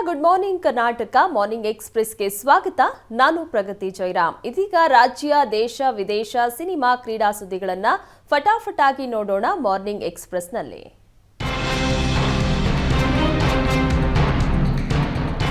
Good morning Karnataka morning ಎಕ್ಸ್‌ಪ್ರೆಸ್‌ಗೆ ಸ್ವಾಗತ. ನಾನು ಪ್ರಗತಿ ಜಯರಾಮ್. ಇದೀಗ ರಾಜ್ಯ, ದೇಶ, ವಿದೇಶ, ಸಿನಿಮಾ, ಕ್ರೀಡಾ ಸುದ್ದಿಗಳನ್ನು ಫಟಾಫಟಾಗಿ ನೋಡೋಣ ಮಾರ್ನಿಂಗ್ ಎಕ್ಸ್‌ಪ್ರೆಸ್‌ನಲ್ಲಿ.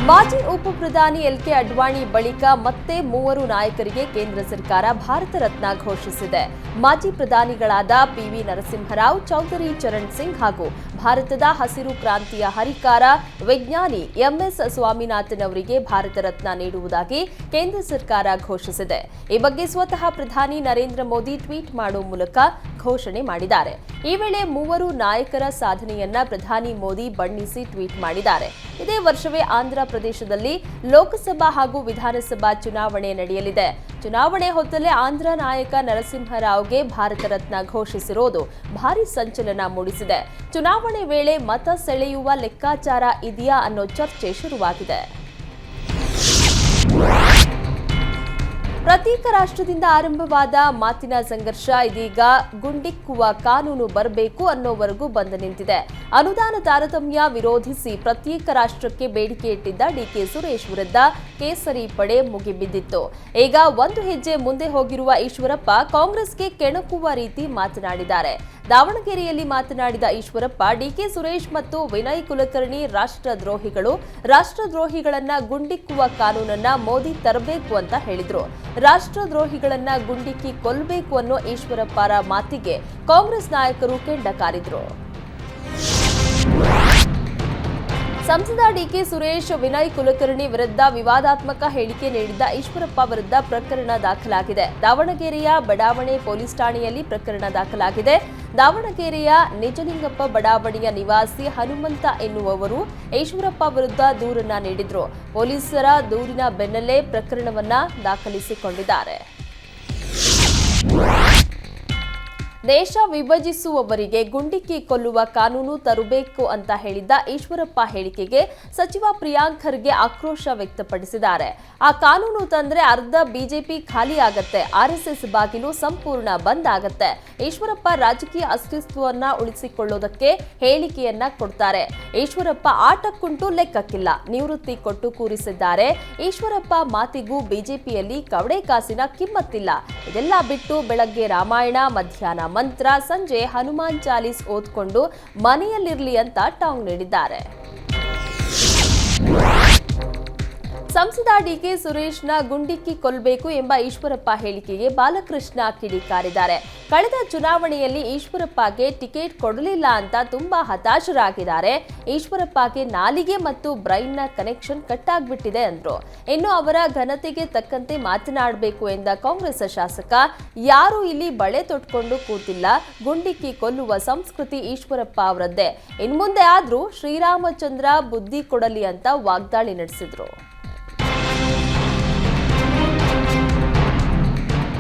ಮಾಜಿ ಉಪ ಪ್ರಧಾನಿ ಎಲ್ಕೆ ಅಡ್ವಾಣಿ ಬಳಿಕ ಮತ್ತೆ ಮೂವರು ನಾಯಕರಿಗೆ ಕೇಂದ್ರ ಸರ್ಕಾರ ಭಾರತ ರತ್ನ ಘೋಷಿಸಿದೆ. ಮಾಜಿ ಪ್ರಧಾನಿಗಳಾದ ಪಿವಿ ನರಸಿಂಹರಾವ್, ಚೌಧರಿ ಚರಣ್ ಸಿಂಗ್ ಹಾಗೂ ಭಾರತದ ಹಸಿರು ಕ್ರಾಂತಿಯ ಹರಿಕಾರ ವಿಜ್ಞಾನಿ ಎಂಎಸ್ ಸ್ವಾಮಿನಾಥನ್ ಅವರಿಗೆ ಭಾರತ ರತ್ನ ನೀಡುವುದಾಗಿ ಕೇಂದ್ರ ಸರ್ಕಾರ ಘೋಷಿಸಿದೆ. ಈ ಬಗ್ಗೆ ಸ್ವತಃ ಪ್ರಧಾನಿ ನರೇಂದ್ರ ಮೋದಿ ಟ್ವೀಟ್ ಮಾಡುವ ಮೂಲಕ ಘೋಷಣೆ ಮಾಡಿದ್ದಾರೆ. ಈ ವೇಳೆ ಮೂವರು ನಾಯಕರ ಸಾಧನೆಯನ್ನ ಪ್ರಧಾನಿ ಮೋದಿ ಬಣ್ಣಿಸಿ ಟ್ವೀಟ್ ಮಾಡಿದ್ದಾರೆ. ಇದೇ ವರ್ಷವೇ ಆಂಧ್ರ ಪ್ರದೇಶದಲ್ಲಿ ಲೋಕಸಭಾ ಹಾಗೂ ವಿಧಾನಸಭಾ ಚುನಾವಣೆ ನಡೆಯಲಿದೆ. ಚುನಾವಣೆ ಹೊತ್ತಲ್ಲೇ ಆಂಧ್ರ ನಾಯಕ ನರಸಿಂಹರಾವ್ಗೆ ಭಾರತ ರತ್ನ ಘೋಷಿಸಿರೋದು ಭಾರಿ ಸಂಚಲನ ಮೂಡಿಸಿದೆ. ಚುನಾವಣೆ ವೇಳೆ ಮತ ಸೆಳೆಯುವ ಲೆಕ್ಕಾಚಾರ ಇದೆಯಾ ಅನ್ನೋ ಚರ್ಚೆ ಶುರುವಾಗಿದೆ. ಪ್ರತ್ಯೇಕ ರಾಷ್ಟ್ರದಿಂದ ಆರಂಭವಾದ ಮಾತಿನ ಸಂಘರ್ಷ ಇದೀಗ ಗುಂಡಿಕ್ಕುವ ಕಾನೂನು ಬರಬೇಕು ಅನ್ನೋವರೆಗೂ ಬಂದು ನಿಂತಿದೆ. ಅನುದಾನ ತಾರತಮ್ಯ ವಿರೋಧಿಸಿ ಪ್ರತ್ಯೇಕ ರಾಷ್ಟ್ರಕ್ಕೆ ಬೇಡಿಕೆ ಇಟ್ಟಿದ್ದ ಡಿಕೆ ಸುರೇಶ್ ವಿರುದ್ಧ ಕೇಸರಿ ಪಡೆ ಮುಗಿಬಿದ್ದಿತ್ತು. ಈಗ ಒಂದು ಹೆಜ್ಜೆ ಮುಂದೆ ಹೋಗಿರುವ ಈಶ್ವರಪ್ಪ ಕಾಂಗ್ರೆಸ್ಗೆ ಕೆಣಕುವ ರೀತಿ ಮಾತನಾಡಿದ್ದಾರೆ. ದಾವಣಗೆರೆಯಲ್ಲಿ ಮಾತನಾಡಿದ ಈಶ್ವರಪ್ಪ, ಡಿಕೆ ಸುರೇಶ್ ಮತ್ತು ವಿನಯ್ ಕುಲಕರ್ಣಿ ರಾಷ್ಟ್ರದ್ರೋಹಿಗಳನ್ನ ಗುಂಡಿಕ್ಕುವ ಕಾನೂನನ್ನ ಮೋದಿ ತರಬೇಕು ಅಂತ ಹೇಳಿದ್ರು. ರಾಷ್ಟ್ರದ್ರೋಹಿಗಳನ್ನ ಗುಂಡಿಕ್ಕಿ ಕೊಲ್ಲಬೇಕು ಅನ್ನೋ ಈಶ್ವರಪ್ಪರ ಮಾತಿಗೆ ಕಾಂಗ್ರೆಸ್ ನಾಯಕರು ಕೆಂಡ ಕಾರಿದ್ರು. ಸಂಸದ ಡಿಕೆ ಸುರೇಶ್ ವಿನಯ್ ಕುಲಕರ್ಣಿ ವಿರುದ್ಧ ವಿವಾದಾತ್ಮಕ ಹೇಳಿಕೆ ನೀಡಿದ್ದ ಈಶ್ವರಪ್ಪ ವಿರುದ್ಧ ಪ್ರಕರಣ ದಾಖಲಾಗಿದೆ. ದಾವಣಗೆರೆಯ ಬಡಾವಣೆ ಪೊಲೀಸ್ ಠಾಣೆಯಲ್ಲಿ ಪ್ರಕರಣ ದಾಖಲಾಗಿದೆ. ದಾವಣಗೆರೆಯ ನಿಜಲಿಂಗಪ್ಪ ಬಡಾವಣೆಯ ನಿವಾಸಿ ಹನುಮಂತ ಎನ್ನುವವರು ಈಶ್ವರಪ್ಪ ವಿರುದ್ಧ ದೂರನ್ನ ನೀಡಿದ್ರು. ಪೊಲೀಸರ ದೂರಿನ ಬೆನ್ನಲ್ಲೇ ಪ್ರಕರಣವನ್ನ ದಾಖಲಿಸಿಕೊಂಡಿದ್ದಾರೆ. ದೇಶ ವಿಭಜಿಸುವವರಿಗೆ ಗುಂಡಿಕ್ಕಿ ಕೊಲ್ಲುವ ಕಾನೂನು ತರಬೇಕು ಅಂತ ಹೇಳಿದ್ದ ಈಶ್ವರಪ್ಪ ಹೇಳಿಕೆಗೆ ಸಚಿವ ಪ್ರಿಯಾಂಕ್ ಖರ್ಗೆ ಆಕ್ರೋಶ ವ್ಯಕ್ತಪಡಿಸಿದ್ದಾರೆ. ಆ ಕಾನೂನು ತಂದ್ರೆ ಅರ್ಧ ಬಿಜೆಪಿ ಖಾಲಿ ಆಗತ್ತೆ, ಆರ್ಎಸ್ಎಸ್ ಬಾಗಿಲು ಸಂಪೂರ್ಣ ಬಂದ್ ಆಗತ್ತೆ. ಈಶ್ವರಪ್ಪ ರಾಜಕೀಯ ಅಸ್ತಿತ್ವವನ್ನ ಉಳಿಸಿಕೊಳ್ಳೋದಕ್ಕೆ ಹೇಳಿಕೆಯನ್ನ ಕೊಡ್ತಾರೆ. ಈಶ್ವರಪ್ಪ ಆಟಕ್ಕುಂಟು ಲೆಕ್ಕಕ್ಕಿಲ್ಲ, ನಿವೃತ್ತಿ ಕೊಟ್ಟು ಕೂರಿಸಿದ್ದಾರೆ. ಈಶ್ವರಪ್ಪ ಮಾತಿಗೂ ಬಿಜೆಪಿಯಲ್ಲಿ ಕವಡೆ ಕಾಸಿನ ಕಿಮ್ಮತ್ತಿಲ್ಲ. ಇದೆಲ್ಲ ಬಿಟ್ಟು ಬೆಳಗ್ಗೆ ರಾಮಾಯಣ, ಮಧ್ಯಾಹ್ನ ಮಂತ್ರ, ಸಂಜೆ ಹನುಮಾನ್ ಚಾಲೀಸ್ ಓದ್ಕೊಂಡು ಮನೆಯಲ್ಲಿರ್ಲಿ ಅಂತ ಟಾಂಗ್ ನೀಡಿದ್ದಾರೆ. ಸಂಸದ ಡಿಕೆ ಸುರೇಶ್ನ ಗುಂಡಿಕ್ಕಿ ಕೊಲ್ಲಬೇಕು ಎಂಬ ಈಶ್ವರಪ್ಪ ಹೇಳಿಕೆಗೆ ಬಾಲಕೃಷ್ಣ ಕಿಡಿಕಾರಿದ್ದಾರೆ. ಕಳೆದ ಚುನಾವಣೆಯಲ್ಲಿ ಈಶ್ವರಪ್ಪಗೆ ಟಿಕೆಟ್ ಕೊಡಲಿಲ್ಲ ಅಂತ ತುಂಬಾ ಹತಾಶರಾಗಿದ್ದಾರೆ. ಈಶ್ವರಪ್ಪಗೆ ನಾಲಿಗೆ ಮತ್ತು ಬ್ರೈನ್ನ ಕನೆಕ್ಷನ್ ಕಟ್ ಆಗ್ಬಿಟ್ಟಿದೆ ಅಂದ್ರು. ಇನ್ನು ಅವರ ಘನತೆಗೆ ತಕ್ಕಂತೆ ಮಾತನಾಡಬೇಕು ಎಂದ ಕಾಂಗ್ರೆಸ್ ಶಾಸಕ, ಯಾರು ಇಲ್ಲಿ ಬಳೆ ತೊಟ್ಕೊಂಡು ಕೂತಿಲ್ಲ, ಗುಂಡಿಕ್ಕಿ ಕೊಲ್ಲುವ ಸಂಸ್ಕೃತಿ ಈಶ್ವರಪ್ಪ ಅವರದ್ದೇ. ಇನ್ಮುಂದೆ ಆದ್ರೂ ಶ್ರೀರಾಮಚಂದ್ರ ಬುದ್ಧಿ ಕೊಡಲಿ ಅಂತ ವಾಗ್ದಾಳಿ ನಡೆಸಿದ್ರು.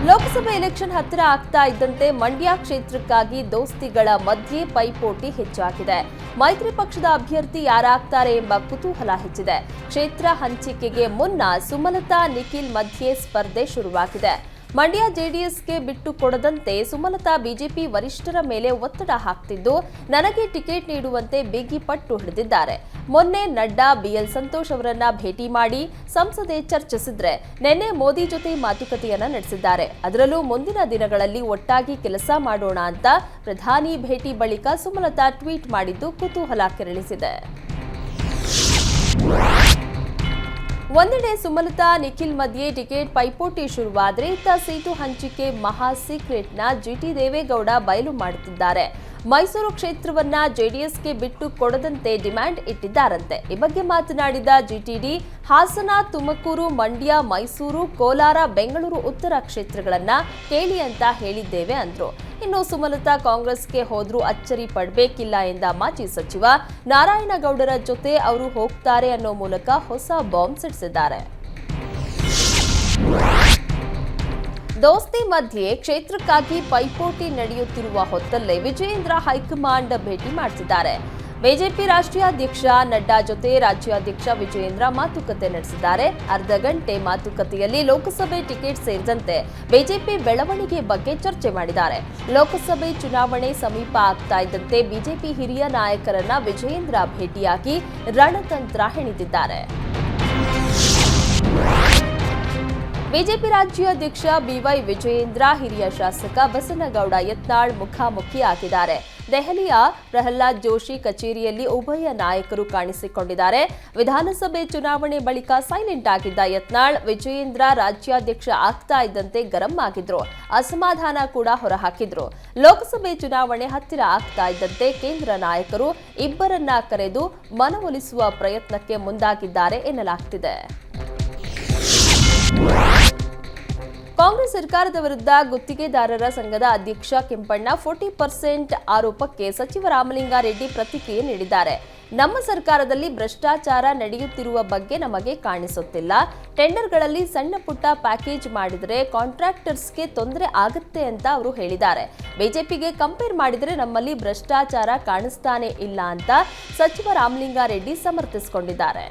ಲೋಕಸಭೆ ಎಲೆಕ್ಷನ್ ಹತ್ತಿರ ಆಗ್ತಾ ಇದ್ದಂತೆ ಮಂಡ್ಯ ಕ್ಷೇತ್ರಕ್ಕಾಗಿ ದೋಸ್ತಿಗಳ ಮಧ್ಯೆ ಪೈಪೋಟಿ ಹೆಚ್ಚಾಗಿದೆ. ಮೈತ್ರಿ ಪಕ್ಷದ ಅಭ್ಯರ್ಥಿ ಯಾರಾಗ್ತಾರೆ ಎಂಬ ಕುತೂಹಲ ಹೆಚ್ಚಿದೆ. ಕ್ಷೇತ್ರ ಹಂಚಿಕೆಗೆ ಮುನ್ನ ಸುಮಲತಾ ನಿಖಿಲ್ ಮಧ್ಯೆ ಸ್ಪರ್ಧೆ ಶುರುವಾಗಿದೆ. ಮಂಡ್ಯ ಜೆಡಿಎಸ್ಗೆ ಬಿಟ್ಟು ಕೊಡದಂತೆ ಸುಮಲತಾ ಬಿಜೆಪಿ ವರಿಷ್ಠರ ಮೇಲೆ ಒತ್ತಡ ಹಾಕ್ತಿದ್ದು, ನನಗೆ ಟಿಕೆಟ್ ನೀಡುವಂತೆ ಬಿಗಿ ಪಟ್ಟು ಹಿಡಿದಿದ್ದಾರೆ. ಮೊನ್ನೆ ನಡ್ಡಾ, ಬಿಎಲ್ ಸಂತೋಷ್ ಅವರನ್ನ ಭೇಟಿ ಮಾಡಿ ಸಂಸದೆ ಚರ್ಚಿಸಿದ್ರೆ, ನಿನ್ನೆ ಮೋದಿ ಜೊತೆ ಮಾತುಕತೆಯನ್ನ ನಡೆಸಿದ್ದಾರೆ. ಅದರಲ್ಲೂ ಮುಂದಿನ ದಿನಗಳಲ್ಲಿ ಒಟ್ಟಾಗಿ ಕೆಲಸ ಮಾಡೋಣ ಅಂತ ಪ್ರಧಾನಿ ಭೇಟಿ ಬಳಿಕ ಸುಮಲತಾ ಟ್ವೀಟ್ ಮಾಡಿದ್ದು ಕುತೂಹಲ ಕೆರಳಿಸಿದೆ. ಒಂದೆಡೆ ಸುಮಲತಾ ನಿಖಿಲ್ ಮಧ್ಯೆ ಟಿಕೆಟ್ ಪೈಪೋಟಿ ಶುರುವಾದ್ರೆ, ಇತ್ತ ಸೀಟು ಹಂಚಿಕೆ ಮಹಾ ಸೀಕ್ರೆಟ್ನ ಜಿಟಿ ದೇವೇಗೌಡ ಬಯಲು ಮಾಡುತ್ತಿದ್ದಾರೆ. ಮೈಸೂರು ಕ್ಷೇತ್ರವನ್ನ ಜೆಡಿಎಸ್ಗೆ ಬಿಟ್ಟು ಕೊಡದಂತೆ ಡಿಮ್ಯಾಂಡ್ ಇಟ್ಟಿದ್ದಾರಂತೆ. ಈ ಬಗ್ಗೆ ಮಾತನಾಡಿದ ಜಿಟಿಡಿ, ಹಾಸನ, ತುಮಕೂರು, ಮಂಡ್ಯ, ಮೈಸೂರು, ಕೋಲಾರ, ಬೆಂಗಳೂರು ಉತ್ತರ ಕ್ಷೇತ್ರಗಳನ್ನ ಕೇಳಿ ಅಂತ ಹೇಳಿದ್ದೇವೆ ಅಂದ್ರು. ಇನ್ನು ಸುಮಲತಾ ಕಾಂಗ್ರೆಸ್ಗೆ ಹೋದ್ರೂ ಅಚ್ಚರಿ ಪಡಬೇಕಿಲ್ಲ ಎಂದ ಮಾಜಿ ಸಚಿವ ನಾರಾಯಣಗೌಡರ ಜೊತೆ ಅವರು ಹೋಗ್ತಾರೆ ಅನ್ನೋ ಮೂಲಕ ಹೊಸ ಬಾಂಬ್ ಸಿಡಿಸಿದ್ದಾರೆ. ದೋಸ್ತಿ ಮಧ್ಯೆ ಕ್ಷೇತ್ರಕ್ಕಾಗಿ ಪೈಪೋಟಿ ನಡೆಯುತ್ತಿರುವ ಹೊತ್ತಲ್ಲೇ ವಿಜಯೇಂದ್ರ ಹೈಕಮಾಂಡ್ ಭೇಟಿ ಮಾಡಿಸಿದ್ದಾರೆ. ಬಿಜೆಪಿ ರಾಷ್ಟ್ರೀಯ ಅಧ್ಯಕ್ಷ ನಡ್ಡಾ ಜೊತೆ ರಾಜ್ಯಾಧ್ಯಕ್ಷ ವಿಜಯೇಂದ್ರ ಮಾತುಕತೆ ನಡೆಸಿದ್ದಾರೆ. ಅರ್ಧ ಗಂಟೆ ಮಾತುಕತೆಯಲ್ಲಿ ಲೋಕಸಭೆ ಟಿಕೆಟ್ ಸೇರಿದಂತೆ ಬಿಜೆಪಿ ಬೆಳವಣಿಗೆ ಬಗ್ಗೆ ಚರ್ಚೆ ಮಾಡಿದ್ದಾರೆ. ಲೋಕಸಭೆ ಚುನಾವಣೆ ಸಮೀಪ ಆಗ್ತಾ ಇದ್ದಂತೆ ಬಿಜೆಪಿ ಹಿರಿಯ ನಾಯಕರನ್ನ ವಿಜಯೇಂದ್ರ ಭೇಟಿಯಾಗಿ ರಣತಂತ್ರ ಹೆಣೆದಿದ್ದಾರೆ. ಬಿಜೆಪಿ ರಾಜ್ಯಾಧ್ಯಕ್ಷ ಬಿವೈ ವಿಜಯೇಂದ್ರ ಹಿರಿಯ ಶಾಸಕ ಬಸನಗೌಡ ಯತ್ನಾಳ್ ಮುಖಾಮುಖಿಯಾಗಿದ್ದಾರೆ. ದೆಹಲಿಯ ಪ್ರಹ್ಲಾದ್ ಜೋಶಿ ಕಚೇರಿಯಲ್ಲಿ ಉಭಯ ನಾಯಕರು ಕಾಣಿಸಿಕೊಂಡಿದ್ದಾರೆ. ವಿಧಾನಸಭೆ ಚುನಾವಣೆ ಬಳಿಕ ಸೈಲೆಂಟ್ ಆಗಿದ್ದ ಯತ್ನಾಳ್ ವಿಜಯೇಂದ್ರ ರಾಜ್ಯಾಧ್ಯಕ್ಷ ಆಗ್ತಾ ಇದ್ದಂತೆ ಗರಂ ಆಗಿದ್ರು. ಅಸಮಾಧಾನ ಕೂಡ ಹೊರಹಾಕಿದ್ರು. ಲೋಕಸಭೆ ಚುನಾವಣೆ ಹತ್ತಿರ ಆಗ್ತಾ ಇದ್ದಂತೆ ಕೇಂದ್ರ ನಾಯಕರು ಇಬ್ಬರನ್ನ ಕರೆದು ಮನವೊಲಿಸುವ ಪ್ರಯತ್ನಕ್ಕೆ ಮುಂದಾಗಿದ್ದಾರೆ ಎನ್ನಲಾಗ್ತಿದೆ. ಕಾಂಗ್ರೆಸ್ ಸರ್ಕಾರದ ವಿರುದ್ಧ ಗುತ್ತಿಗೆದಾರರ ಸಂಘದ ಅಧ್ಯಕ್ಷ ಕೆಂಪಣ್ಣ 40% ಆರೋಪಕ್ಕೆ ಸಚಿವ ರಾಮಲಿಂಗಾರೆಡ್ಡಿ ಪ್ರತಿಕ್ರಿಯೆ ನೀಡಿದ್ದಾರೆ. ನಮ್ಮ ಸರ್ಕಾರದಲ್ಲಿ ಭ್ರಷ್ಟಾಚಾರ ನಡೆಯುತ್ತಿರುವ ಬಗ್ಗೆ ನಮಗೆ ಕಾಣಿಸುತ್ತಿಲ್ಲ. ಟೆಂಡರ್ಗಳಲ್ಲಿ ಸಣ್ಣ ಪುಟ್ಟ ಪ್ಯಾಕೇಜ್ ಮಾಡಿದರೆ ಕಾಂಟ್ರಾಕ್ಟರ್ಸ್ಗೆ ತೊಂದರೆ ಆಗುತ್ತೆ ಅಂತ ಅವರು ಹೇಳಿದ್ದಾರೆ. ಬಿಜೆಪಿಗೆ ಕಂಪೇರ್ ಮಾಡಿದರೆ ನಮ್ಮಲ್ಲಿ ಭ್ರಷ್ಟಾಚಾರ ಕಾಣಿಸ್ತಾನೆ ಇಲ್ಲ ಅಂತ ಸಚಿವ ರಾಮಲಿಂಗಾರೆಡ್ಡಿ ಸಮರ್ಥಿಸಿಕೊಂಡಿದ್ದಾರೆ.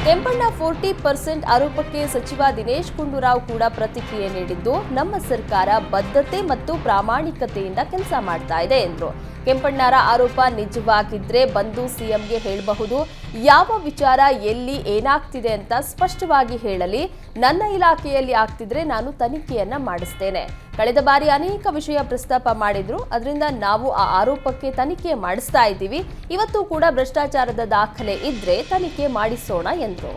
ಕೆಂಪಣ್ಣ 40% ಆರೋಪಕ್ಕೆ ಸಚಿವ ದಿನೇಶ್ ಗುಂಡೂರಾವ್ ಕೂಡ ಪ್ರತಿಕ್ರಿಯೆ ನೀಡಿದ್ದು, ನಮ್ಮ ಸರ್ಕಾರ ಬದ್ಧತೆ ಮತ್ತು ಪ್ರಾಮಾಣಿಕತೆಯಿಂದ ಕೆಲಸ ಮಾಡ್ತಾ ಇದೆ ಎಂದರು. ಕೆಂಪಣ್ಣರ ಆರೋಪ ನಿಜವಾಗಿದ್ರೆ ಬಂದು ಸಿಎಂಗೆ ಹೇಳಬಹುದು. ಯಾವ ವಿಚಾರ ಎಲ್ಲಿ ಏನಾಗ್ತಿದೆ ಅಂತ ಸ್ಪಷ್ಟವಾಗಿ ಹೇಳಲಿ. ನನ್ನ ಇಲಾಖೆಯಲ್ಲಿ ಆಗ್ತಿದ್ರೆ ನಾನು ತನಿಖೆಯನ್ನ ಮಾಡಿಸ್ತೇನೆ. ಕಳೆದ ಬಾರಿ ಅನೇಕ ವಿಷಯ ಪ್ರಸ್ತಾಪ ಮಾಡಿದ್ರು. ಅದರಿಂದ ನಾವು ಆ ಆರೋಪಕ್ಕೆ ತನಿಖೆ ಮಾಡಿಸ್ತಾ ಇದ್ದೀವಿ. ಇವತ್ತು ಕೂಡ ಭ್ರಷ್ಟಾಚಾರದ ದಾಖಲೆ ಇದ್ರೆ ತನಿಖೆ ಮಾಡಿಸೋಣ ಎಂದರು.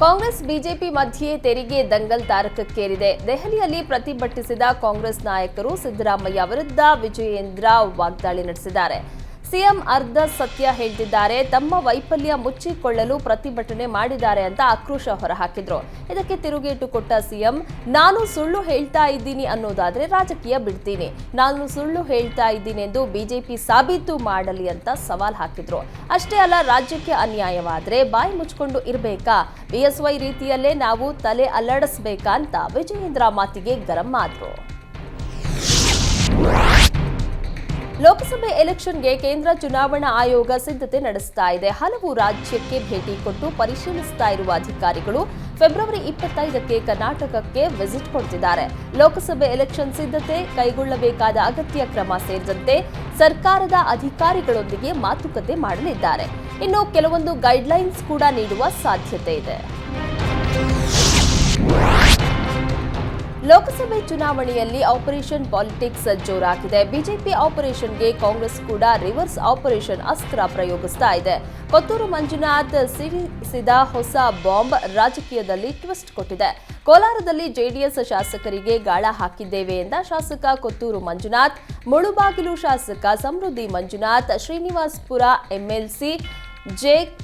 ಕಾಂಗ್ರೆಸ್ ಬಿಜೆಪಿ ಮಧ್ಯೆ ತೆರಿಗೆ ದಂಗಲ್ ತಾರಕಕ್ಕೇರಿದೆ. ದೆಹಲಿಯಲ್ಲಿ ಪ್ರತಿಭಟಿಸಿದ ಕಾಂಗ್ರೆಸ್ ನಾಯಕರು ಸಿದ್ದರಾಮಯ್ಯ ವಿರುದ್ಧ ವಿಜಯೇಂದ್ರ ವಾಗ್ದಾಳಿ ನಡೆಸಿದ್ದಾರೆ. ಸಿಎಂ ಅರ್ಧ ಸತ್ಯ ಹೇಳ್ತಿದ್ದಾರೆ, ತಮ್ಮ ವೈಫಲ್ಯ ಮುಚ್ಚಿಕೊಳ್ಳಲು ಪ್ರತಿಭಟನೆ ಮಾಡಿದ್ದಾರೆ ಅಂತ ಆಕ್ರೋಶ ಹೊರಹಾಕಿದ್ರು. ಇದಕ್ಕೆ ತಿರುಗೇಟು ಕೊಟ್ಟ ಸಿಎಂ, ನಾನು ಸುಳ್ಳು ಹೇಳ್ತಾ ಇದ್ದೀನಿ ಅನ್ನೋದಾದ್ರೆ ರಾಜಕೀಯ ಬಿಡ್ತೀನಿ. ನಾನು ಸುಳ್ಳು ಹೇಳ್ತಾ ಇದ್ದೀನಿ ಎಂದು ಬಿಜೆಪಿ ಸಾಬೀತು ಮಾಡಲಿ ಅಂತ ಸವಾಲ್ ಹಾಕಿದ್ರು. ಅಷ್ಟೇ ಅಲ್ಲ, ರಾಜ್ಯಕ್ಕೆ ಅನ್ಯಾಯವಾದ್ರೆ ಬಾಯಿ ಮುಚ್ಕೊಂಡು ಇರಬೇಕಾ, ಬಿಎಸ್ವೈ ರೀತಿಯಲ್ಲೇ ನಾವು ತಲೆ ಅಲ್ಲಾಡಿಸಬೇಕಾ ಅಂತ ವಿಜಯೇಂದ್ರ ಮಾತಿಗೆ ಗರಂ ಆದ್ರು. ಲೋಕಸಭೆ ಎಲೆಕ್ಷನ್ಗೆ ಕೇಂದ್ರ ಚುನಾವಣಾ ಆಯೋಗ ಸಿದ್ಧತೆ ನಡೆಸ್ತಾ ಇದೆ. ಹಲವು ರಾಜ್ಯಕ್ಕೆ ಭೇಟಿ ಕೊಟ್ಟು ಪರಿಶೀಲಿಸ್ತಾ ಇರುವ ಅಧಿಕಾರಿಗಳು ಫೆಬ್ರವರಿ 25ಕ್ಕೆ ಕರ್ನಾಟಕಕ್ಕೆ ವಿಸಿಟ್ ಕೊಡ್ತಿದ್ದಾರೆ. ಲೋಕಸಭೆ ಎಲೆಕ್ಷನ್ ಸಿದ್ಧತೆ ಕೈಗೊಳ್ಳಬೇಕಾದ ಅಗತ್ಯ ಕ್ರಮ ಸೇರಿದಂತೆ ಸರ್ಕಾರದ ಅಧಿಕಾರಿಗಳೊಂದಿಗೆ ಮಾತುಕತೆ ಮಾಡಲಿದ್ದಾರೆ. ಇನ್ನು ಕೆಲವೊಂದು ಗೈಡ್ಲೈನ್ಸ್ ಕೂಡ ನೀಡುವ ಸಾಧ್ಯತೆ ಇದೆ. ಲೋಕಸಭೆ ಚುನಾವಣೆಯಲ್ಲಿ ಆಪರೇಷನ್ ಪಾಲಿಟಿಕ್ಸ್ ಜೋರಾಗಿದೆ. ಬಿಜೆಪಿ ಆಪರೇಷನ್ಗೆ ಕಾಂಗ್ರೆಸ್ ಕೂಡ ರಿವರ್ಸ್ ಆಪರೇಷನ್ ಅಸ್ತ್ರ ಪ್ರಯೋಗಿಸ್ತಾ ಇದೆ. ಕೊತ್ತೂರು ಮಂಜುನಾಥ್ ಸಿಡಿಸಿದ ಹೊಸ ಬಾಂಬ್ ರಾಜಕೀಯದಲ್ಲಿ ಟ್ವಿಸ್ಟ್ ಕೊಟ್ಟಿದೆ. ಕೋಲಾರದಲ್ಲಿ ಜೆಡಿಎಸ್ ಶಾಸಕರಿಗೆ ಗಾಳ ಹಾಕಿದ್ದೇವೆ ಎಂದ ಶಾಸಕ ಕೊತ್ತೂರು ಮಂಜುನಾಥ್, ಮುಳುಬಾಗಿಲು ಶಾಸಕ ಸಮೃದ್ಧಿ ಮಂಜುನಾಥ್, ಶ್ರೀನಿವಾಸಪುರ ಎಂಎಲ್ಸಿ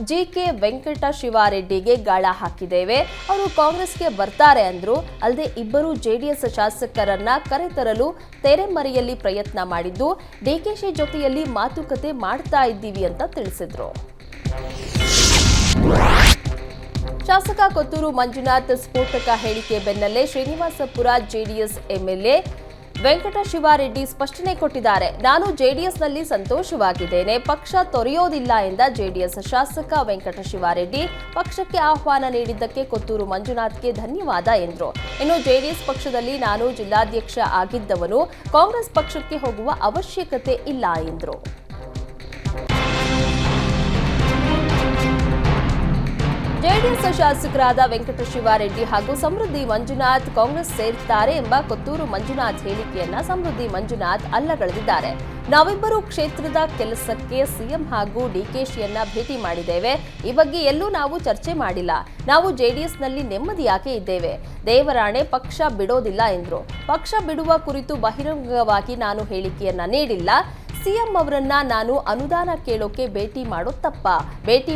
ಜಿಕೆ ವೆಂಕಟ ಶಿವಾರೆಡ್ಡಿಗೆ ಗಾಳ ಹಾಕಿದ್ದೇವೆ. ಅವರು ಕಾಂಗ್ರೆಸ್ಗೆ ಬರ್ತಾರೆ ಅಂದ್ರು. ಅಲ್ಲದೆ ಇಬ್ಬರು ಜೆಡಿಎಸ್ ಶಾಸಕರನ್ನ ಕರೆತರಲು ತೆರೆಮರೆಯಲ್ಲಿ ಪ್ರಯತ್ನ ಮಾಡಿದ್ದು, ಡಿಕೆಶಿ ಜೊತೆಯಲ್ಲಿ ಮಾತುಕತೆ ಮಾಡ್ತಾ ಇದ್ದೀವಿ ಅಂತ ತಿಳಿಸಿದ್ರು. ಶಾಸಕ ಕೊತ್ತೂರು ಮಂಜುನಾಥ್ ಸ್ಫೋಟಕ ಹೇಳಿಕೆ ಬೆನ್ನಲ್ಲೇ ಶ್ರೀನಿವಾಸಪುರ ಜೆಡಿಎಸ್ ಎಂಎಲ್ಎ ವೆಂಕಟ ಶಿವಾರೆಡ್ಡಿ ಸ್ಪಷ್ಟನೆ ಕೊಟ್ಟಿದ್ದಾರೆ. ನಾನು ಜೆಡಿಎಸ್ನಲ್ಲಿ ಸಂತೋಷವಾಗಿದ್ದೇನೆ, ಪಕ್ಷ ತೊರೆಯೋದಿಲ್ಲ ಎಂದ ಜೆಡಿಎಸ್ ಶಾಸಕ ವೆಂಕಟ ಶಿವಾರೆಡ್ಡಿ ಪಕ್ಷಕ್ಕೆ ಆಹ್ವಾನ ನೀಡಿದ್ದಕ್ಕೆ ಕೊತ್ತೂರು ಮಂಜುನಾಥ್ಗೆ ಧನ್ಯವಾದ ಎಂದರು. ಇನ್ನು ಜೆಡಿಎಸ್ ಪಕ್ಷದಲ್ಲಿ ನಾನು ಜಿಲ್ಲಾಧ್ಯಕ್ಷ ಆಗಿದ್ದವನು, ಕಾಂಗ್ರೆಸ್ ಪಕ್ಷಕ್ಕೆ ಹೋಗುವ ಅವಶ್ಯಕತೆ ಇಲ್ಲ ಎಂದರು. ಜೆಡಿಎಸ್ ಶಾಸಕರಾದ ವೆಂಕಟ ಶಿವಾರೆಡ್ಡಿ ಹಾಗೂ ಸಮೃದ್ಧಿ ಮಂಜುನಾಥ್ ಕಾಂಗ್ರೆಸ್ ಸೇರ್ತಾರೆ ಎಂಬ ಕೊತ್ತೂರು ಮಂಜುನಾಥ್ ಹೇಳಿಕೆಯನ್ನ ಸಮೃದ್ಧಿ ಮಂಜುನಾಥ್ ಅಲ್ಲಗಳೆದಿದ್ದಾರೆ. ನಾವಿಬ್ಬರು ಕ್ಷೇತ್ರದ ಕೆಲಸಕ್ಕೆ ಸಿಎಂ ಹಾಗೂ ಡಿಕೆಶಿಯನ್ನ ಭೇಟಿ ಮಾಡಿದ್ದೇವೆ. ಈ ಬಗ್ಗೆ ಎಲ್ಲೂ ನಾವು ಚರ್ಚೆ ಮಾಡಿಲ್ಲ. ನಾವು ಜೆಡಿಎಸ್ನಲ್ಲಿ ನೆಮ್ಮದಿಯಾಗಿ ಇದ್ದೇವೆ. ದೇವರಾಣೆ ಪಕ್ಷ ಬಿಡೋದಿಲ್ಲ ಎಂದರು. ಪಕ್ಷ ಬಿಡುವ ಕುರಿತು ಬಹಿರಂಗವಾಗಿ ನಾನು ಹೇಳಿಕೆಯನ್ನ ನೀಡಿಲ್ಲ. ಸಿಎಂ ಅವರನ್ನ ನಾನು ಅನುದಾನ ಕೇಳೋಕೆ ಭೇಟಿ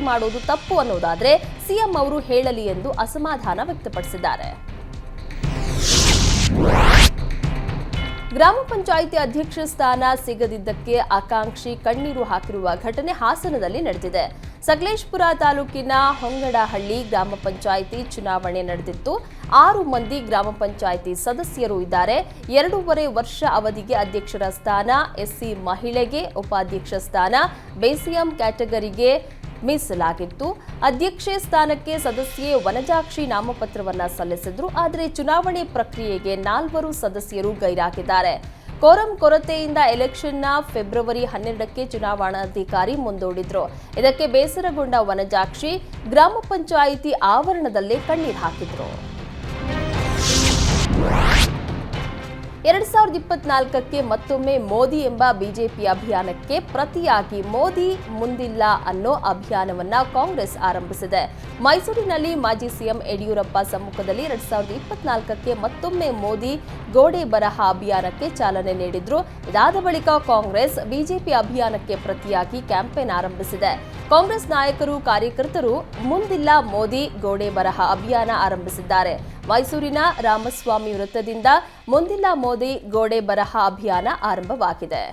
ಮಾಡೋದು ತಪ್ಪು ಅನ್ನೋದಾದ್ರೆ ಸಿಎಂ ಅವರು ಹೇಳಲಿ ಎಂದು ಅಸಮಾಧಾನ ವ್ಯಕ್ತಪಡಿಸಿದ್ದಾರೆ. ಗ್ರಾಮ ಪಂಚಾಯಿತಿ ಅಧ್ಯಕ್ಷ ಸ್ಥಾನ ಸಿಗದಿದ್ದಕ್ಕೆ ಆಕಾಂಕ್ಷಿ ಕಣ್ಣೀರು ಹಾಕಿರುವ ಘಟನೆ ಹಾಸನದಲ್ಲಿ ನಡೆದಿದೆ. ಸಕಲೇಶಪುರ ತಾಲೂಕಿನ ಹೊಂಗಡಹಳ್ಳಿ ಗ್ರಾಮ ಪಂಚಾಯಿತಿ ಚುನಾವಣೆ ನಡೆದಿತ್ತು. 6 ಮಂದಿ ಗ್ರಾಮ ಪಂಚಾಯಿತಿ ಸದಸ್ಯರು ಇದ್ದಾರೆ. 2.5 ವರ್ಷ ಅವಧಿಗೆ ಅಧ್ಯಕ್ಷರ ಸ್ಥಾನ ಎಸ್ಸಿ ಮಹಿಳೆಗೆ, ಉಪಾಧ್ಯಕ್ಷ ಸ್ಥಾನ ಬೇಸಿಎಂ ಕ್ಯಾಟಗರಿಗೆ ಮೀಸಲಾಗಿತ್ತು. ಅಧ್ಯಕ್ಷೆ ಸ್ಥಾನಕ್ಕೆ ಸದಸ್ಯೆ ವನಜಾಕ್ಷಿ ನಾಮಪತ್ರವನ್ನ ಸಲ್ಲಿಸಿದ್ರು. ಆದರೆ ಚುನಾವಣೆ ಪ್ರಕ್ರಿಯೆಗೆ 4 ಸದಸ್ಯರು ಗೈರಾಗಿದ್ದಾರೆ. ಕೋರಂ ಕೊರತೆಯಿಂದ ಎಲೆಕ್ಷನ್ನ ಫೆಬ್ರವರಿ 12ಕ್ಕೆ ಚುನಾವಣಾಧಿಕಾರಿ ಮುಂದೂಡಿದ್ರು. ಇದಕ್ಕೆ ಬೇಸರಗೊಂಡ ವನಜಾಕ್ಷಿ ಗ್ರಾಮ ಪಂಚಾಯಿತಿ ಆವರಣದಲ್ಲೇ ಕಣ್ಣೀರು ಹಾಕಿದ್ರು. 2024ಕ್ಕೆ ಮತ್ತೊಮ್ಮೆ ಮೋದಿ ಎಂಬ ಬಿಜೆಪಿ ಅಭಿಯಾನಕ್ಕೆ ಪ್ರತಿಯಾಗಿ ಮೋದಿ ಮುಂದಿಲ್ಲ ಅನ್ನೋ ಅಭಿಯಾನವನ್ನ ಕಾಂಗ್ರೆಸ್ ಆರಂಭಿಸಿದೆ. ಮೈಸೂರಿನಲ್ಲಿ ಮಾಜಿ ಸಿಎಂ ಯಡಿಯೂರಪ್ಪ ಸಮ್ಮುಖದಲ್ಲಿ 2024ಕ್ಕೆ ಮತ್ತೊಮ್ಮೆ ಮೋದಿ ಗೋಡೆ ಬರಹ ಅಭಿಯಾನಕ್ಕೆ ಚಾಲನೆ ನೀಡಿದ್ರು. ಇದಾದ ಬಳಿಕ ಕಾಂಗ್ರೆಸ್ ಬಿಜೆಪಿ ಅಭಿಯಾನಕ್ಕೆ ಪ್ರತಿಯಾಗಿ ಕ್ಯಾಂಪೇನ್ ಆರಂಭಿಸಿದೆ. ಕಾಂಗ್ರೆಸ್ ನಾಯಕರು, ಕಾರ್ಯಕರ್ತರು ಮುಂದಿಲ್ಲ ಮೋದಿ ಗೋಡೆ ಬರಹ ಅಭಿಯಾನ ಆರಂಭಿಸಿದ್ದಾರೆ. ಮೈಸೂರಿನ ರಾಮಸ್ವಾಮಿ ವೃತ್ತದಿಂದ ಮುಂದಿಲ್ಲ ಮೋದಿ ಗೋಡೆ ಬರಹ ಅಭಿಯಾನ ಆರಂಭವಾಗಿದೆ.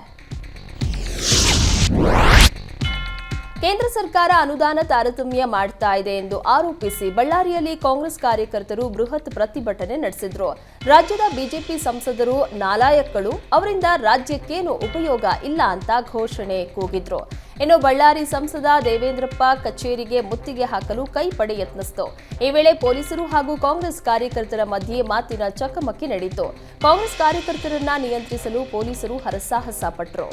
ಕೇಂದ್ರ ಸರ್ಕಾರ ಅನುದಾನ ತಾರತಮ್ಯ ಮಾಡ್ತಾ ಇದೆ ಎಂದು ಆರೋಪಿಸಿ ಬಳ್ಳಾರಿಯಲ್ಲಿ ಕಾಂಗ್ರೆಸ್ ಕಾರ್ಯಕರ್ತರು ಬೃಹತ್ ಪ್ರತಿಭಟನೆ ನಡೆಸಿದ್ರು. ರಾಜ್ಯದ ಬಿಜೆಪಿ ಸಂಸದರು ನಾಲಾಯಕ್ಗಳು, ಅವರಿಂದ ರಾಜ್ಯಕ್ಕೇನು ಉಪಯೋಗ ಇಲ್ಲ ಅಂತ ಘೋಷಣೆ ಕೂಗಿದ್ರು. ಇನ್ನು ಬಳ್ಳಾರಿ ಸಂಸದ ದೇವೇಂದ್ರಪ್ಪ ಕಚೇರಿಗೆ ಮುತ್ತಿಗೆ ಹಾಕಲು ಕೈಪಡೆ ಯತ್ನಿಸಿತು. ಈ ವೇಳೆ ಪೊಲೀಸರು ಹಾಗೂ ಕಾಂಗ್ರೆಸ್ ಕಾರ್ಯಕರ್ತರ ಮಧ್ಯೆ ಮಾತಿನ ಚಕಮಕಿ ನಡೆಯಿತು. ಕಾಂಗ್ರೆಸ್ ಕಾರ್ಯಕರ್ತರನ್ನ ನಿಯಂತ್ರಿಸಲು ಪೊಲೀಸರು ಹರಸಾಹಸ ಪಟ್ಟರು.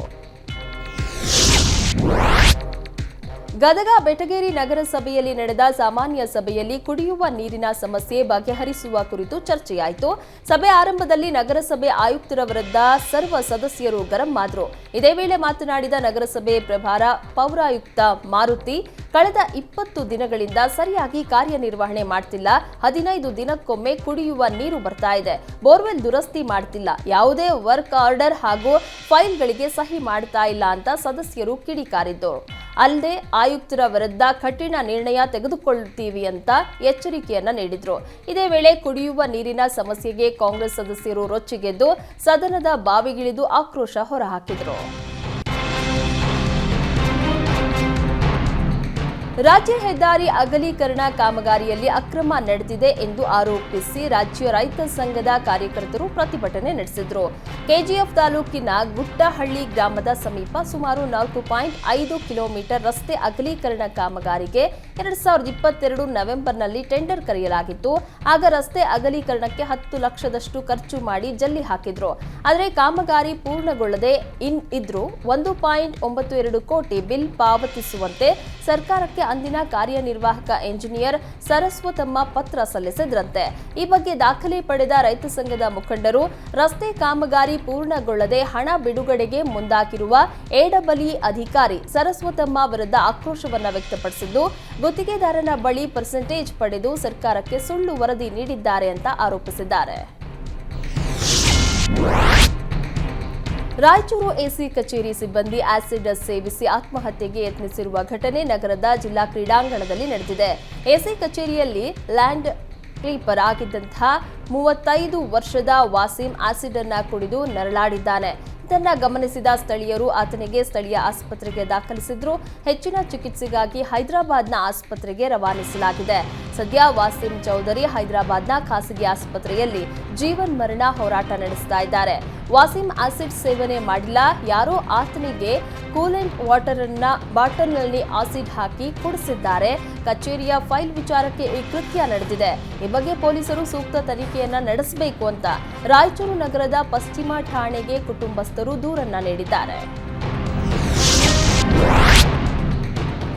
ಗದಗ ಬೆಟಗೇರಿ ನಗರಸಭೆಯಲ್ಲಿ ನಡೆದ ಸಾಮಾನ್ಯ ಸಭೆಯಲ್ಲಿ ಕುಡಿಯುವ ನೀರಿನ ಸಮಸ್ಯೆ ಬಗೆಹರಿಸುವ ಕುರಿತು ಚರ್ಚೆಯಾಯಿತು. ಸಭೆ ಆರಂಭದಲ್ಲಿ ನಗರಸಭೆ ಆಯುಕ್ತರ ವಿರುದ್ಧ ಸರ್ವ ಸದಸ್ಯರು ಗರಂ ಆದರು. ಇದೇ ವೇಳೆ ಮಾತನಾಡಿದ ನಗರಸಭೆ ಪ್ರಭಾರ ಪೌರಾಯುಕ್ತ ಮಾರುತಿ, ಕಳೆದ 20 ದಿನಗಳಿಂದ ಸರಿಯಾಗಿ ಕಾರ್ಯನಿರ್ವಹಣೆ ಮಾಡ್ತಿಲ್ಲ. 15 ದಿನಕ್ಕೊಮ್ಮೆ ಕುಡಿಯುವ ನೀರು ಬರ್ತಾ ಇದೆ. ಬೋರ್ವೆಲ್ ದುರಸ್ತಿ ಮಾಡ್ತಿಲ್ಲ. ಯಾವುದೇ ವರ್ಕ್ ಆರ್ಡರ್ ಹಾಗೂ ಫೈಲ್ಗಳಿಗೆ ಸಹಿ ಮಾಡ್ತಾ ಇಲ್ಲ ಅಂತ ಸದಸ್ಯರು ಕಿಡಿಕಾರಿದ್ರು. ಅಲ್ಲದೆ ಆಯುಕ್ತರ ವಿರುದ್ಧ ಕಠಿಣ ನಿರ್ಣಯ ತೆಗೆದುಕೊಳ್ಳುತ್ತೀವಿ ಅಂತ ಎಚ್ಚರಿಕೆಯನ್ನ ನೀಡಿದ್ರು. ಇದೇ ವೇಳೆ ಕುಡಿಯುವ ನೀರಿನ ಸಮಸ್ಯೆಗೆ ಕಾಂಗ್ರೆಸ್ ಸದಸ್ಯರು ರೊಚ್ಚಿಗೆದ್ದು ಸದನದ ಬಾವಿಗಿಳಿದು ಆಕ್ರೋಶ ಹೊರಹಾಕಿದ್ರು. ರಾಜ್ಯ ಹೆದ್ದಾರಿ ಅಗಲೀಕರಣ ಕಾಮಗಾರಿಯಲ್ಲಿ ಅಕ್ರಮ ನಡೆದಿದೆ ಎಂದು ಆರೋಪಿಸಿ ರಾಜ್ಯ ರೈತ ಸಂಘದ ಕಾರ್ಯಕರ್ತರು ಪ್ರತಿಭಟನೆ ನಡೆಸಿದರು. ಕೆಜಿಎಫ್ ತಾಲೂಕಿನ ಗುಟ್ಟಹಳ್ಳಿ ಗ್ರಾಮದ ಸಮೀಪ ಸುಮಾರು 4.5 ಕಿಲೋಮೀಟರ್ ರಸ್ತೆ ಅಗಲೀಕರಣ ಕಾಮಗಾರಿಗೆ 2022 ನವೆಂಬರ್ನಲ್ಲಿ ಟೆಂಡರ್ ಕರೆಯಲಾಗಿತ್ತು. ಆಗ ರಸ್ತೆ ಅಗಲೀಕರಣಕ್ಕೆ 10 ಲಕ್ಷದಷ್ಟು ಖರ್ಚು ಮಾಡಿ ಜಲ್ಲಿ ಹಾಕಿದ್ರು. ಆದರೆ ಕಾಮಗಾರಿ ಪೂರ್ಣಗೊಳ್ಳದೆ ಇದ್ರೂ 1.92 ಕೋಟಿ ಬಿಲ್ ಪಾವತಿಸುವಂತೆ ಸರ್ಕಾರಕ್ಕೆ ಅಂದಿನ ಕಾರ್ಯನಿರ್ವಾಹಕ ಎಂಜಿನಿಯರ್ ಸರಸ್ವತಮ್ಮ ಪತ್ರ ಸಲ್ಲಿಸಿದ್ರಂತೆ. ಈ ಬಗ್ಗೆ ದಾಖಲೆ ಪಡೆದ ರೈತ ಸಂಘದ ಮುಖಂಡರು ರಸ್ತೆ ಕಾಮಗಾರಿ ಪೂರ್ಣಗೊಳ್ಳದೆ ಹಣ ಬಿಡುಗಡೆಗೆ ಮುಂದಾಗಿರುವ ಎಡಬ್ಲ್ಯೂ ಅಧಿಕಾರಿ ಸರಸ್ವತಮ್ಮ ವಿರುದ್ಧ ಆಕ್ರೋಶವನ್ನ ವ್ಯಕ್ತಪಡಿಸಿದ್ದು, ಗುತ್ತಿಗೆದಾರನ ಬಳಿ ಪರ್ಸೆಂಟೇಜ್ ಪಡೆದು ಸರ್ಕಾರಕ್ಕೆ ಸುಳ್ಳು ವರದಿ ನೀಡಿದ್ದಾರೆ ಅಂತ ಆರೋಪಿಸಿದ್ದಾರೆ. ರಾಯಚೂರು ಎಸಿ ಕಚೇರಿ ಸಿಬ್ಬಂದಿ ಆಸಿಡ್ ಸೇವಿಸಿ ಆತ್ಮಹತ್ಯೆಗೆ ಯತ್ನಿಸಿರುವ ಘಟನೆ ನಗರದ ಜಿಲ್ಲಾ ಕ್ರೀಡಾಂಗಣದಲ್ಲಿ ನಡೆದಿದೆ. ಎಸಿ ಕಚೇರಿಯಲ್ಲಿ ಲ್ಯಾಂಡ್ ಕ್ಲೀಪರ್ ಆಗಿದ್ದಂತಹ 35 ವರ್ಷದ ವಾಸಿಂ ಆಸಿಡ್ ಅನ್ನ ಕುಡಿದು ನರಳಾಡಿದ್ದಾನೆ. ಇದನ್ನ ಗಮನಿಸಿದ ಸ್ಥಳೀಯರು ಆತನಿಗೆ ಸ್ಥಳೀಯ ಆಸ್ಪತ್ರೆಗೆ ದಾಖಲಿಸಿದ್ರು. ಹೆಚ್ಚಿನ ಚಿಕಿತ್ಸೆಗಾಗಿ ಹೈದರಾಬಾದ್ನ ಆಸ್ಪತ್ರೆಗೆ ರವಾನಿಸಲಾಗಿದೆ. ಸದ್ಯ ವಾಸಿಂ ಚೌಧರಿ ಹೈದರಾಬಾದ್ನ ಖಾಸಗಿ ಆಸ್ಪತ್ರೆಯಲ್ಲಿ ಜೀವನ್ ಮರಣ ಹೋರಾಟ ನಡೆಸ್ತಾ ಇದ್ದಾರೆ. ವಾಸಿಂ ಆಸಿಡ್ ಸೇವನೆ ಮಾಡಿಲ್ಲ, ಯಾರೋ ಆತನಿಗೆ ಕೂಲೆಂಟ್ ವಾಟರ್ ಅನ್ನ ಬಾಟಲ್ನಲ್ಲಿ ಆಸಿಡ್ ಹಾಕಿ ಕುಡಿಸಿದ್ದಾರೆ. ಕಚೇರಿಯ ಫೈಲ್ ವಿಚಾರಕ್ಕೆ ಈ ಕೃತ್ಯ ನಡೆದಿದೆ. ಈ ಬಗ್ಗೆ ಪೊಲೀಸರು ಸೂಕ್ತ ತನಿಖೆಯನ್ನ ನಡೆಸಬೇಕು ಅಂತ ರಾಯಚೂರು ನಗರದ ಪಶ್ಚಿಮ ಠಾಣೆಗೆ ಕುಟುಂಬಸ್ಥರು ದೂರನ್ನ ನೀಡಿದ್ದಾರೆ.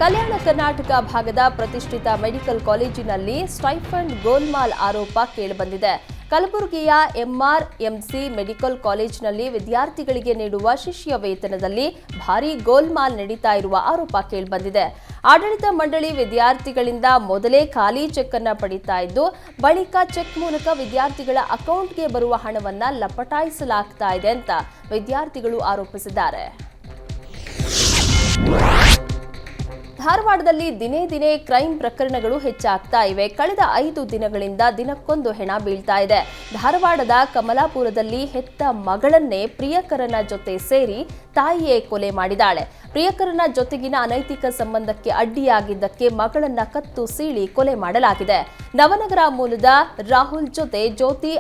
ಕಲ್ಯಾಣ ಕರ್ನಾಟಕ ಭಾಗದ ಪ್ರತಿಷ್ಠಿತ ಮೆಡಿಕಲ್ ಕಾಲೇಜಿನಲ್ಲಿ ಸ್ಟೈಫಂಡ್ ಗೋಲ್ಮಾಲ್ ಆರೋಪ ಕೇಳಿಬಂದಿದೆ. ಕಲಬುರಗಿಯ ಎಂಆರ್ಎಂಸಿ ಮೆಡಿಕಲ್ ಕಾಲೇಜಿನಲ್ಲಿ ವಿದ್ಯಾರ್ಥಿಗಳಿಗೆ ನೀಡುವ ಶಿಷ್ಯ ವೇತನದಲ್ಲಿ ಭಾರೀ ಗೋಲ್ಮಾಲ್ ನಡೀತಾ ಇರುವ ಆರೋಪ ಕೇಳಿಬಂದಿದೆ. ಆಡಳಿತ ಮಂಡಳಿ ವಿದ್ಯಾರ್ಥಿಗಳಿಂದ ಮೊದಲೇ ಖಾಲಿ ಚೆಕ್ ಅನ್ನ ಪಡಿತಾ ಇದ್ದು, ಬಳಿಕ ಚೆಕ್ ಮೂಲಕ ವಿದ್ಯಾರ್ಥಿಗಳ ಅಕೌಂಟ್ಗೆ ಬರುವ ಹಣವನ್ನ ಲಪಟಾಯಿಸಲಾಗ್ತಾ ಇದೆ ಅಂತ ವಿದ್ಯಾರ್ಥಿಗಳು ಆರೋಪಿಸಿದ್ದಾರೆ. ಧಾರವಾಡದಲ್ಲಿ ದಿನೇ ದಿನೇ ಕ್ರೈಂ ಪ್ರಕರಣಗಳು ಹೆಚ್ಚಾಗ್ತಾ ಇವೆ. ಕಳೆದ 5 ದಿನಗಳಿಂದ ದಿನಕ್ಕೊಂದು ಹೆಣ ಬೀಳ್ತಾ ಇದೆ. ಧಾರವಾಡದ ಕಮಲಾಪುರದಲ್ಲಿ ಹೆತ್ತ ಮಗಳನ್ನೇ ಪ್ರಿಯಕರನ ಜೊತೆ ಸೇರಿ ತಾಯಿಯೇ ಕೊಲೆ ಮಾಡಿದಾಳೆ. ಪ್ರಿಯಕರನ ಜೊತೆಗಿನ ಅನೈತಿಕ ಸಂಬಂಧಕ್ಕೆ ಅಡ್ಡಿಯಾಗಿದ್ದಕ್ಕೆ ಮಗಳನ್ನ ಕತ್ತು ಸೀಳಿ ಕೊಲೆ ಮಾಡಲಾಗಿದೆ. ನವನಗರ ಮೂಲದ ರಾಹುಲ್ ಜೊತೆ ಜ್ಯೋತಿ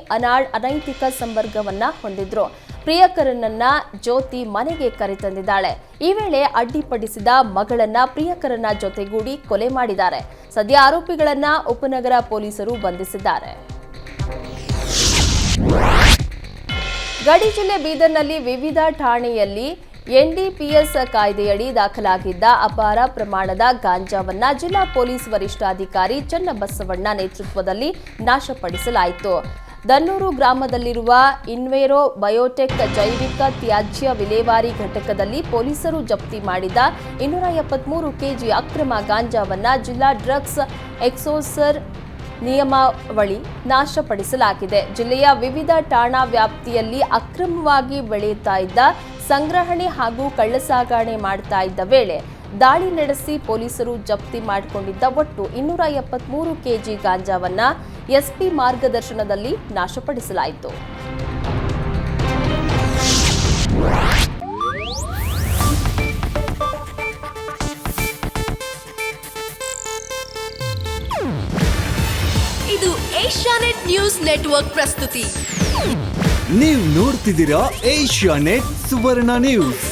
ಅನೈತಿಕ ಸಂಪರ್ಕವನ್ನ ಹೊಂದಿದ್ರು. ಪ್ರಿಯಕರನನ್ನ ಜ್ಯೋತಿ ಮನೆಗೆ ಕರೆತಂದಿದ್ದಾಳೆ. ಈ ವೇಳೆ ಅಡ್ಡಿಪಡಿಸಿದ ಮಗಳನ್ನ ಪ್ರಿಯಕರನ ಜೊತೆಗೂಡಿ ಕೊಲೆ ಮಾಡಿದ್ದಾರೆ. ಸದ್ಯ ಆರೋಪಿಗಳನ್ನ ಉಪನಗರ ಪೊಲೀಸರು ಬಂಧಿಸಿದ್ದಾರೆ. ಗಡಿ ಜಿಲ್ಲೆ ಬೀದರ್ನಲ್ಲಿ ವಿವಿಧ ಠಾಣೆಯಲ್ಲಿ ಎನ್ಡಿಪಿಎಸ್ ಕಾಯ್ದೆಯಡಿ ದಾಖಲಾಗಿದ್ದ ಅಪಾರ ಪ್ರಮಾಣದ ಗಾಂಜಾವನ್ನ ಜಿಲ್ಲಾ ಪೊಲೀಸ್ ವರಿಷ್ಠಾಧಿಕಾರಿ ಚನ್ನಬಸವಣ್ಣ ನೇತೃತ್ವದಲ್ಲಿ ನಾಶಪಡಿಸಲಾಯಿತು. ದನ್ನೂರು ಗ್ರಾಮದಲ್ಲಿರುವ ಇನ್ವೇರೋ ಬಯೋಟೆಕ್ ಜೈವಿಕ ತ್ಯಾಜ್ಯ ವಿಲೇವಾರಿ ಘಟಕದಲ್ಲಿ ಪೊಲೀಸರು ಜಪ್ತಿ ಮಾಡಿದ 273 ಕೆಜಿ ಅಕ್ರಮ ಗಾಂಜಾವನ್ನ ಜಿಲ್ಲಾ ಡ್ರಗ್ಸ್ ಎಕ್ಸೋಸರ್ ನಿಯಮಾವಳಿ ನಾಶಪಡಿಸಲಾಗಿದೆ. ಜಿಲ್ಲೆಯ ವಿವಿಧ ಠಾಣಾ ವ್ಯಾಪ್ತಿಯಲ್ಲಿ ಅಕ್ರಮವಾಗಿ ಬೆಳೆಯುತ್ತಾ ಇದ್ದ ಸಂಗ್ರಹಣೆ ಹಾಗೂ ಕಳ್ಳಸಾಗಣೆ ಮಾಡ್ತಾ ಇದ್ದ ವೇಳೆ ದಾಳಿ ನಡೆಸಿ ಪೊಲೀಸರು ಜಪ್ತಿ ಮಾಡಿಕೊಂಡಿದ್ದ ಒಟ್ಟು 273 ಕೆಜಿ ಗಾಂಜಾವನ್ನ ಎಸ್ಪಿ ಮಾರ್ಗದರ್ಶನದಲ್ಲಿ ನಾಶಪಡಿಸಲಾಯಿತು. ಇದು ಏಷ್ಯಾನೆಟ್ ನ್ಯೂಸ್ ನೆಟ್ವರ್ಕ್ ಪ್ರಸ್ತುತಿ. ನೀವು ನೋಡ್ತಿದ್ದೀರಾ ಏಷ್ಯಾನೆಟ್ ಸುವರ್ಣ ನ್ಯೂಸ್.